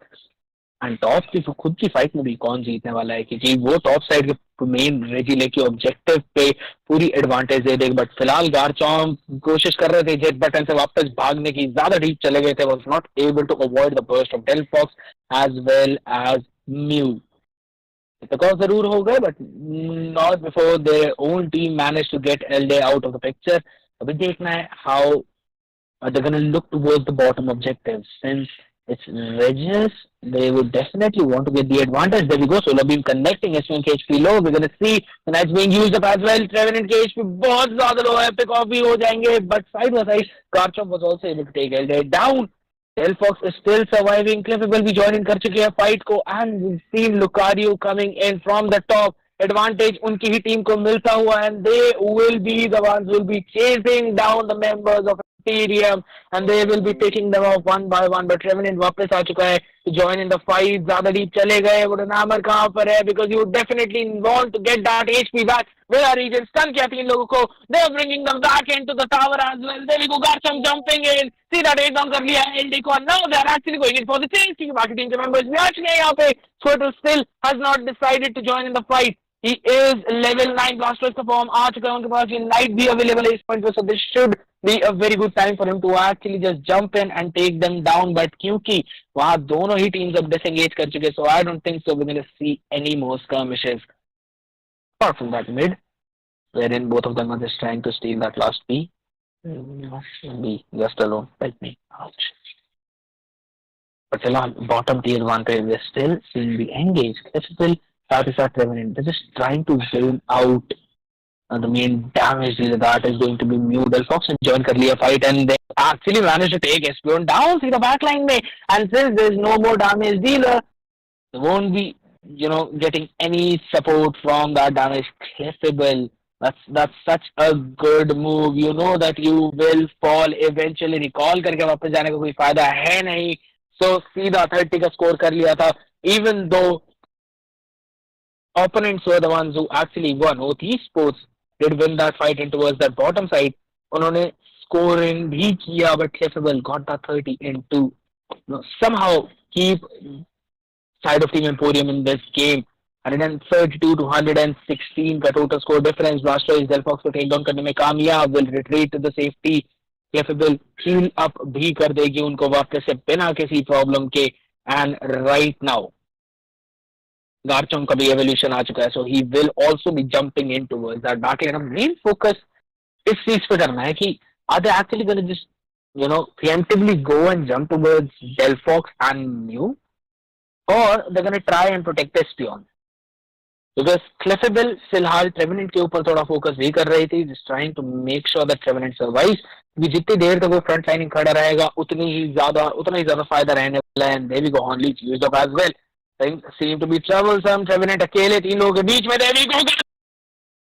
एंड टॉप की खुद की फाइट में भी कौन जीतने वाला है, क्योंकि वो टॉप साइड के मेन रेजिले के ऑब्जेक्टिव पे पूरी एडवांटेज दे देगा. बट फिलहाल गार्चॉम्प कोशिश कर रहे थे जेट बटन से वापस भागने की, ज्यादा डीप चले गए थे, was not able to avoid the burst of Delphox as well as Mew. Because जरूर हो गए, but not before their own team managed to get LD out of the picture. अभी देखना है how they're going to look towards the bottom objectives. Since it's Regis, they would definitely want to get the advantage. There we go, Solar Beam connecting. S1 के HP low. We're going to see the Knights being used up as well. Trevenant के HP बहुत ज़्यादा low है. Pick off भी हो जाएंगे, but side by side, Garchomp was also able to take LD down. Delphox is still surviving. Cliffable भी join in कर चुके हैं fight को, and we've seen Lucario coming in from the top. Advantage उनकी ही team को मिलता हुआ, and they will be the ones who will be chasing down the members of Emperium, and they will be picking them off one by one. But Trevenant वापस आ चुका है to join in the fight. ज़्यादा deep चले गए. Wooden Hammer कहाँ पर है? Because you definitely want to get that HP back. Where are region stun किया 3 लोगों को. They are bringing them back into the tower as well. There we go, Garchomp jumping in. सीधा take down कर लिया LD को. Now they are actually going in for the change, क्योंकि बाकी team के मेंबर्स भी आ चुके हैं यहाँ पे. Squirtle still has not decided to join in the fight. He is level 9 Blastoise का फॉर्म आ चुका है उनके पास. ये Knight भी अवेलेबल है इस पॉइंट पे, so this should be a very good time for him to actually just jump in and take them down. But क्योंकि वहाँ दोनों ही टीम्स अब disengage कर चुके, so I don't think so we're going to see any more skirmishes apart from that mid, wherein both of them are just trying to steal that last P. Be just alone. Help me. Ouch. But still, bottom tier 1 player, we're still seeing the engage. Critical start Revenant. They're just trying to zone out the main damage dealer that is going to be Mew. Delphox and join कर लिया fight and they actually managed to take Espion down. See the backline में. And since there's no more damage dealer, they won't be, getting any support from that damage clippable. That's such a good move. You know that you will fall eventually. Recall करके वापस जाने का कोई फायदा है नहीं. So सीधा 30 का score कर लिया था. Even though opponents were the ones who actually won. Both eSports did win that fight and towards that bottom side. उन्होंने scoring भी किया, but Cliffable got that 30 into somehow keep side of Team Emporium in this game. 132 to 116 का total score difference. Blastoise Delphox को take down करने में कामयाब. Will retreat to the safety. Cliffable heal up भी कर देगी उनको वापस से बिना किसी problem के. And right now Garchomp का भी evolution आ चुका है, so he will also be jumping in towards that battle. And main focus इस चीज पे करना है कि are they actually going to just preemptively go and jump towards Delphox and Mew, or they're going to try and protect this Espion. Because Clefable फिलहाल Trevenant के ऊपर थोड़ा फोकस भी कर रही थी, just trying to make sure that Trevenant survives. क्योंकि जितनी देर तक वो फ्रंट लाइनिंग खड़ा रहेगा उतना ही ज्यादा फायदा रहने वाला है. And there we go, only used up as well. Things seem to be troublesome. Trevenant अकेले 3 लोगों के बीच में. There we go.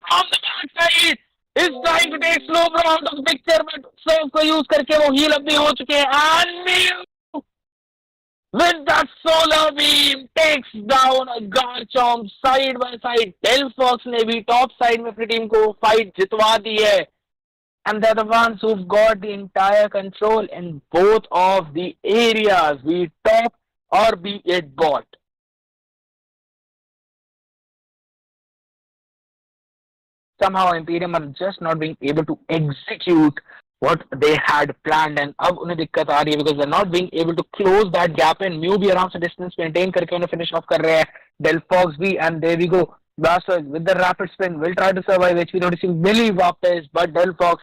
From the backside is trying to take slow out of the picture, but Surf को use करके वो heal up भी हो चुके हैं. And Mew with that solar beam takes down Garchomp side by side. Delphox ने भी top side में अपनी टीम को fight जितवा दी है. And they're the ones who've got the entire control in both of the areas, be it top or be it bot. Somehow Emperium are just not being able to execute what they had planned, and अब उन्हें दिक्कत आ रही है because they're not being able to close that gap, and Mew भी आराम से distance maintain करके उन्हें finish off कर रहे हैं. Delphox भी, and there we go. Blastoise with the rapid spin will try to survive. HP noticing Millie वापस, but Delphox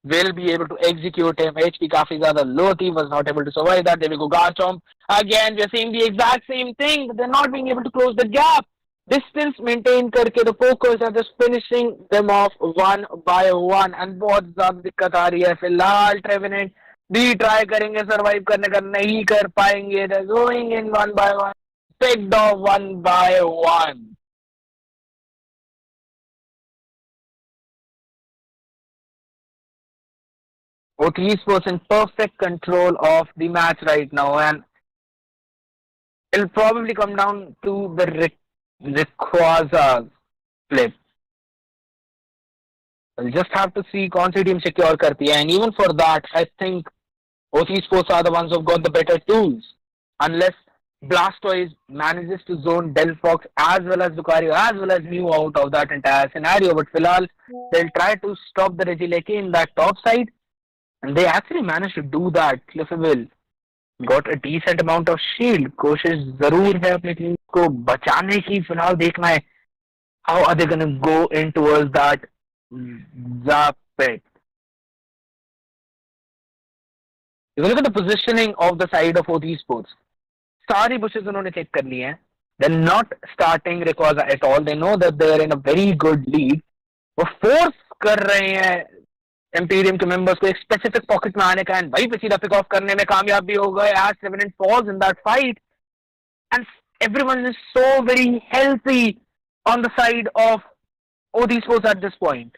will be able to execute him. HP काफी ज़्यादा low थी, was not able to survive that. There we go. Garchomp again. We're seeing the exact same thing, but they're not being able to close the gap. Distance maintain करके the focus and just finishing them off one by one. And बहुत ज़्यादा दिक्कत आ रही है फिलहाल. Trevenant भी try करेंगे survive करने का, नहीं कर पाएंगे. They're going in one by one, picked off one by one. Both eSports in perfect control of the match right now, and it'll probably come down to the Rayquaza flip. We'll just have to see कौन सी team secure करती है, and even for that, I think both eSports are the ones who've got the better tools. Unless Blastoise manages to zone Delphox as well as Lucario as well as Mew out of that entire scenario, but फिलहाल they'll try to stop the Regieleki in that top side, and they actually managed to do that. Cliffable got a decent amount of shield. कोशिश जरूर है अपनी team को बचाने की. फिलहाल देखना है how are they going to go in towards that Zapet. If you look at the positioning of the side of both eSports, सारी bushes उन्होंने check कर ली हैं. They're not starting Rayquaza at all. They know that they're in a very good lead. वो force कर रहे हैं Emperium के members को एक specific pocket में आने का, and वहीं पे सीधा pick off करने में कामयाब भी हो गए as Trevenant falls in that fight. And everyone is so very healthy on the side of both eSports at this point.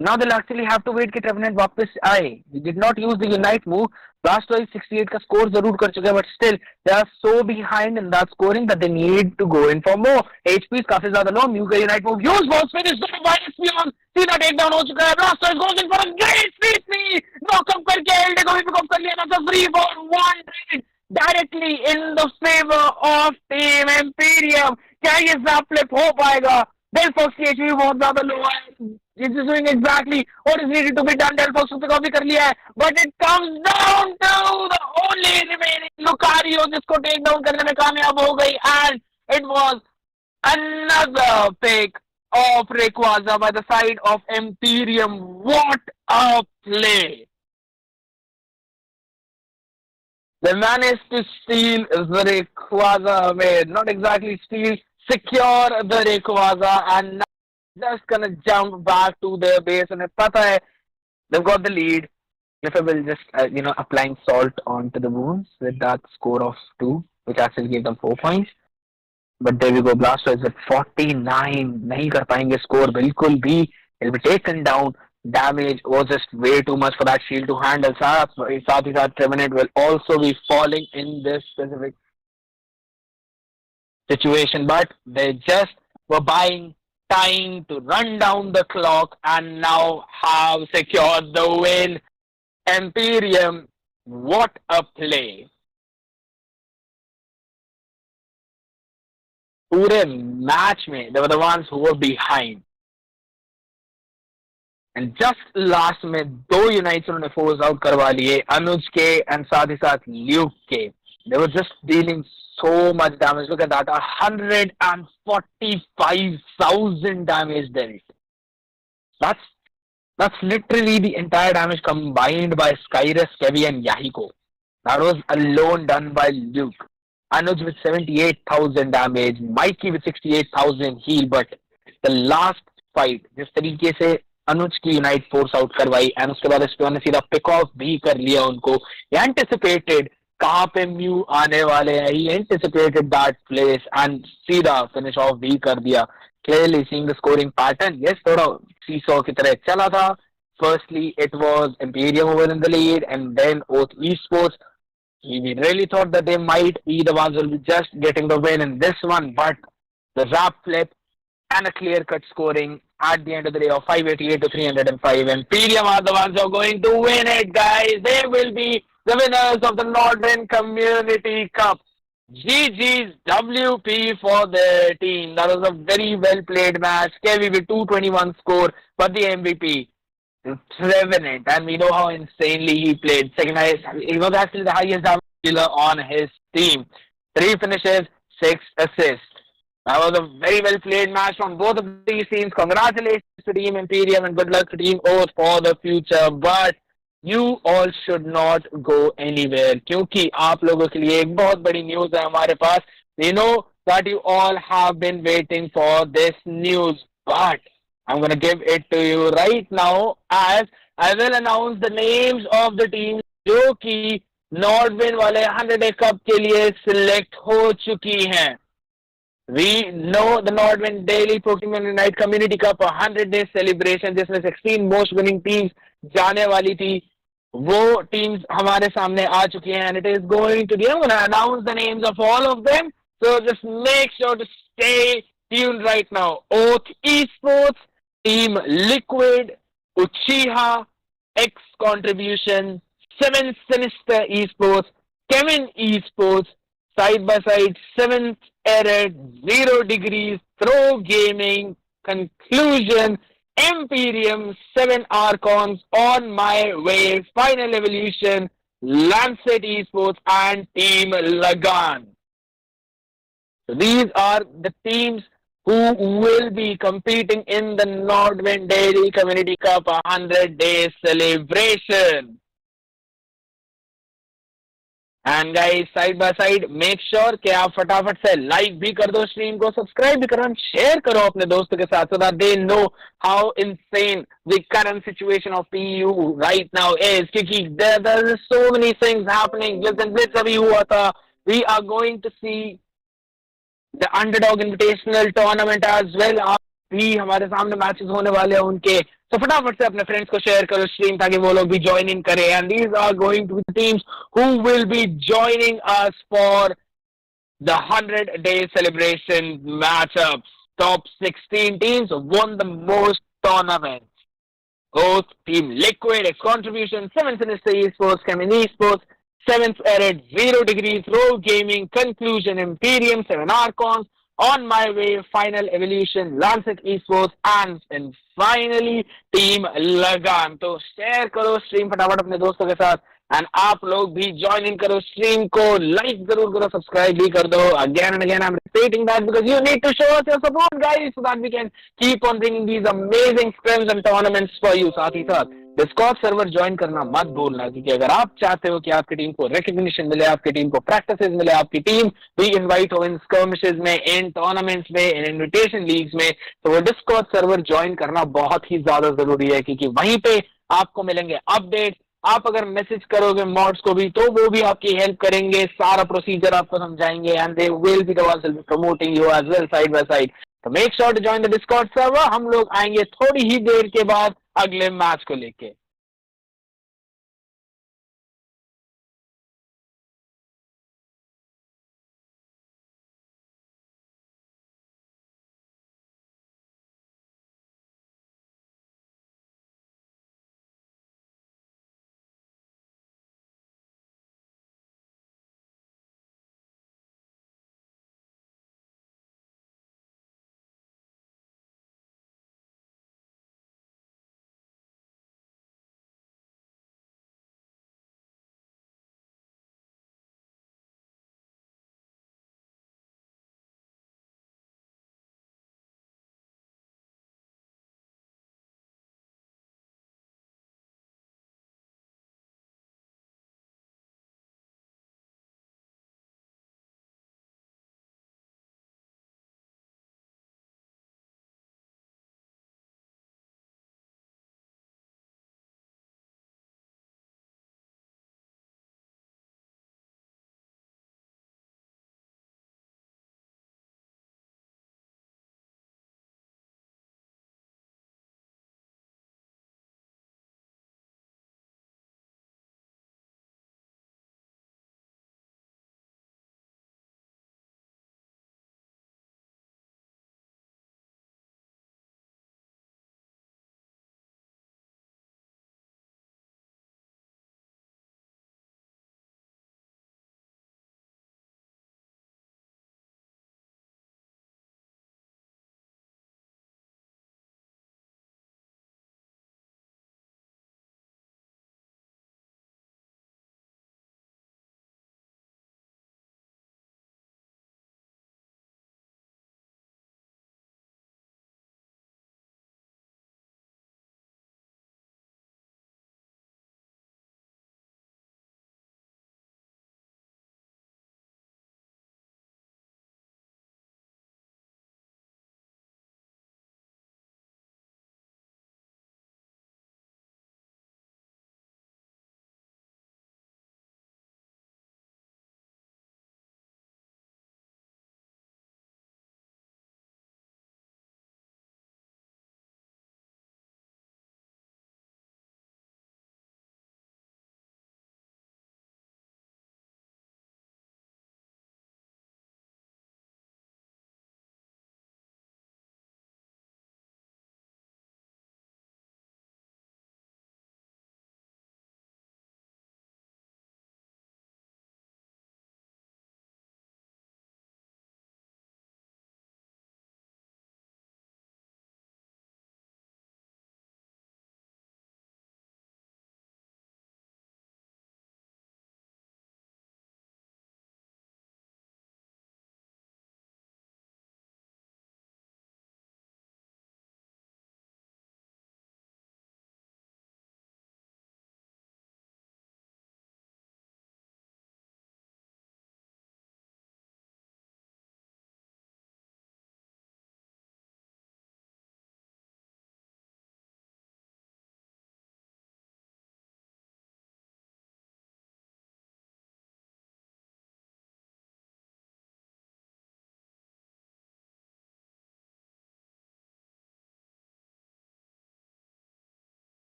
Now they'll actually have to wait कि Trevenant वापस आए. We did not use the Unite move. Blastoise 68 का score जरूर कर चुके हैं, but still they are so behind in that scoring that they need to go in for more. HP काफी ज़्यादा low. Mew का Unite move use was finished by Espion. सीधा take down हो चुका है. Blastoise goes in for a great sweep. Knock up करके LD को भी pick up कर लिया. That's a free for one trade directly in the favor of Team Emperium. क्या ये zap flip हो पाएगा? Delphox की HP बहुत ज़्यादा low है. This is doing exactly what is needed to be done. Delphox को pick up भी कर लिया है, but it comes down to the only remaining Lucario जिसको take down करने में कामयाब हो गई, and it was another pick of Rayquaza by the side of Emperium. What a play! They managed to steal the Rayquaza away. Not exactly steal, secure the Rayquaza, and now just gonna jump back to their base. And pata hai, they've got the lead. If I will just, applying salt onto the wounds with that score of 2, which actually gave them 4 points. But there we go, Blastoise at 49. नहीं कर पाएंगे score बिल्कुल भी. He'll be taken down. Damage was just way too much for that shield to handle. साथ ही साथ Trevenant will also be falling in this specific situation. But they just were buying time to run down the clock and now have secured the win. Emperium, what a play. पूरे match में they were the ones who were behind. And just last में 2 unites उन्होंने force out करवा लिए, अनुज के and साथ ही साथ ल्यूक के. They were just dealing so much damage. Look at that, 145,000 damage dealt. That's literally the entire damage combined by Skyrus, Kevi and Yahiko. That was alone done by Luke. Anuj with 78,000 damage, Mikey with 68,000 heal, but the last fight, जिस तरीके से अनुज की unite force out करवाई and उसके बाद इस पे उन्होंने सीधा पिक ऑफ भी कर लिया उनको. एंटिसिपेटेड कहाँ पे म्यू आने वाले हैं, ही एंटिसिपेटेड दैट प्लेस एंड सीधा फिनिश ऑफ भी कर दिया. Clearly seeing the scoring pattern, yes, थोड़ा सीसॉ की तरह चला था. Firstly, it was Emperium over in the lead, and then Oath eSports. We really thought that they might be the ones who will be just getting the win in this one, but the wrap flip and a clear-cut scoring at the end of the day of 588 to 305. Emperium are the ones who are going to win it, guys. They will be the winners of the Northern Community Cup. GG's WP for their team. That was a very well-played match. Kevi with 221 score, but the MVP, Trevenant, and we know how insanely he played. Second highest, he was actually the highest damage dealer on his team. 3 finishes, 6 assists. That was a very well played match from both of these teams. Congratulations to Team Emperium and good luck to Team Oath for the future. But you all should not go anywhere, क्योंकि आप लोगों के लिए एक बहुत बड़ी news है हमारे पास. We know that you all have been waiting for this news, but I'm going to give it to you right now as I will announce the names of the teams जो कि नॉर्डविन वाले 100 cup के लिए select हो चुकी हैं. We know the Nordwind Daily Pokemonunite Community Cup 100-day celebration जिसमें 16 most winning teams जाने वाली थी, वो teams हमारे सामने आ चुकी हैं and it is going to be, I'm going to announce the names of all of them, so just make sure to stay tuned right now. Oath eSports, Team Liquid, Uchiha, X Contribution, 7 Sinister eSports, Kevin eSports, Side by Side, 7th Error, 0 Degrees, Throw Gaming, Conclusion, Emperium, 7 Archons, On My Way, Final Evolution, Lancet eSports, and Team Lagan. So these are the teams who will be competing in the Nordwind Daily Community Cup 100-day celebration. And guys, side by side, make sure कि आप फटाफट से like भी कर दो stream को, subscribe भी करो, शेयर करो अपने दोस्तों के साथ, so that they know how insane the current situation of PU right now is. क्योंकि there are so many things happening. Blitz अभी हुआ था. We are going to see the Underdog Invitational Tournament as well. आप भी हमारे सामने matches होने वाले हैं उनके, तो फटाफट से अपने फ्रेंड्स को शेयर करो स्ट्रीम ताकि वो लोग भी ज्वाइन इन करें. And these are going to the teams who will be joining us for the 100-day celebration matchups. Top 16 teams won the most tournaments. Both Team Liquid, X Contribution, 7 Sinister eSports, Kemin eSports, 7th Error, 0 Degrees, Rogue Gaming, Conclusion, Emperium, 7 Archons, On My Way, Final Evolution, Lancet eSports, and finally Team Lagan. तो share करो stream फटाफट अपने दोस्तों के साथ and आप लोग भी ज्वाइन इन करो स्ट्रीम को, लाइक जरूर करो, सब्सक्राइब भी कर दो. Again and again I am repeating that because you need to show us your support guys so that we can keep on bringing these amazing scrims and tournaments for you. साथ ही साथ Discord server join करना मत भूलना, क्योंकि अगर आप चाहते हो कि आपकी टीम को रिकग्निशन मिले, आपकी टीम को प्रैक्टिसेस मिले, आपकी टीम भी इनवाइट हो इन स्कर्मिशेस में, इन टूर्नामेंट्स में, इन इन्विटेशन लीग्स में, तो वो डिस्कॉर्ड सर्वर ज्वाइन करना बहुत ही ज्यादा जरूरी है, क्योंकि वहीं पे आपको मिलेंगे अपडेट. आप अगर मैसेज करोगे मॉड्स को भी तो वो भी आपकी हेल्प करेंगे, सारा प्रोसीजर आपको समझाएंगे and they will be promoting you as well side by side. तो make sure to join the Discord server. हम लोग आएंगे थोड़ी ही देर के बाद अगले मैच को लेके.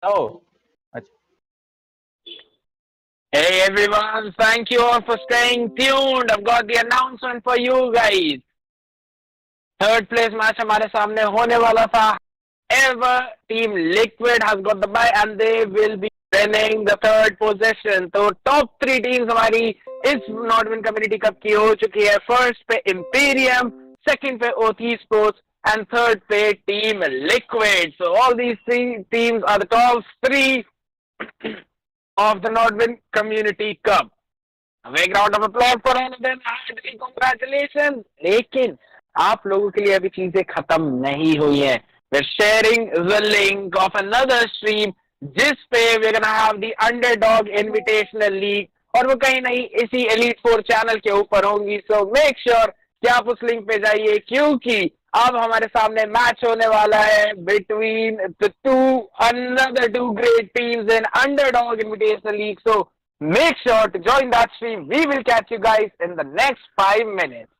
Oh, hey everyone, thank you all for staying tuned. I've got the announcement for you guys. Third place match हमारे सामने होने वाला था. Ever team Liquid has got the bye and they will be winning the third position. तो top 3 teams हमारी इस नॉर्डविन community cup की हो चुकी है. फर्स्ट पे Emperium, सेकंड पे eSports and third पे team Liquid. So all these 3 teams are the top 3 of the Nordwin Community Cup. A big round of applause for all of them and congratulations. लेकिन आप लोगों के लिए अभी चीजें खत्म नहीं हुई हैं. We're sharing the link of another stream जिस पे we're gonna have the Underdog Invitational League और वो कहीं नहीं इसी Elite 4 चैनल के ऊपर होंगी. So make sure कि आप उस लिंक पे जाइए क्योंकि अब हमारे सामने मैच होने वाला है between the another two great teams in Underdog Invitational League. So make sure to join that stream. We will catch you guys in the next 5 minutes.